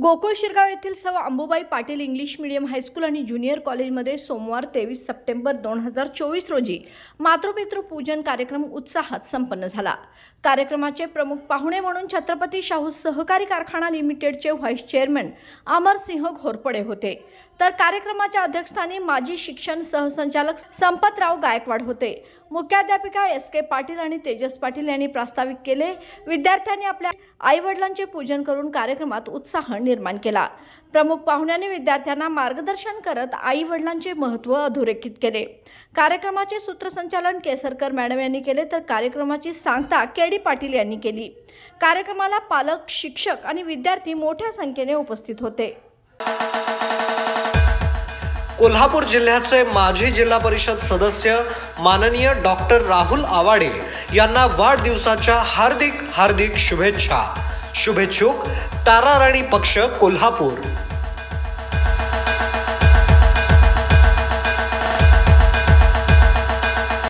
गोकुळ शिरगाव येथील सौ अंबुबाई Patil English medium high school आणि ज्युनियर कॉलेजमध्ये सोमवार 23 सप्टेंबर 2024 रोजी मातृपितृ पूजन कार्यक्रम उत्साहात संपन्न झाला। कार्यक्रमाचे प्रमुख पाहुणे म्हणून छत्रपती शाहू सहकारी कारखाना लिमिटेडचे व्हाईस चेअरमन अमरसिंह घोरपडे होते, तर कार्यक्रमाच्या अध्यक्षस्थानी माजी शिक्षण सहसंचालक संपतराव गायकवाड होते। मुख्याध्यापिका एस.के. पाटील आणि तेजस पाटील यांनी प्रास्ताविक केले। विद्यार्थ्यांनी आपल्या आई-वडिलांचे पूजन करून कार्यक्रमात उत्साह निर्माण केला। प्रमुख पाहुण्यांनी विद्यार्थ्यांना मार्गदर्शन करत आई-वडिलांचे महत्त्व अधोरेखित केले। कार्यक्रमाचे सूत्रसंचालन केसरकर मॅडम यांनी केले, तर कार्यक्रमाची सांगता के.डी. पाटील यांनी केली। कार्यक्रमाला पालक, शिक्षक आणि विद्यार्थी मोठ्या संख्येने उपस्थित होते। कोल्हापूर जिल्ह्याचे माजी जिल्हा परिषद सदस्य माननीय डॉक्टर राहुल आवाडे यांना वाढदिवसाच्या हार्दिक शुभेच्छा। शुभेच्छुक ताराराणी पक्ष कोल्हापूर।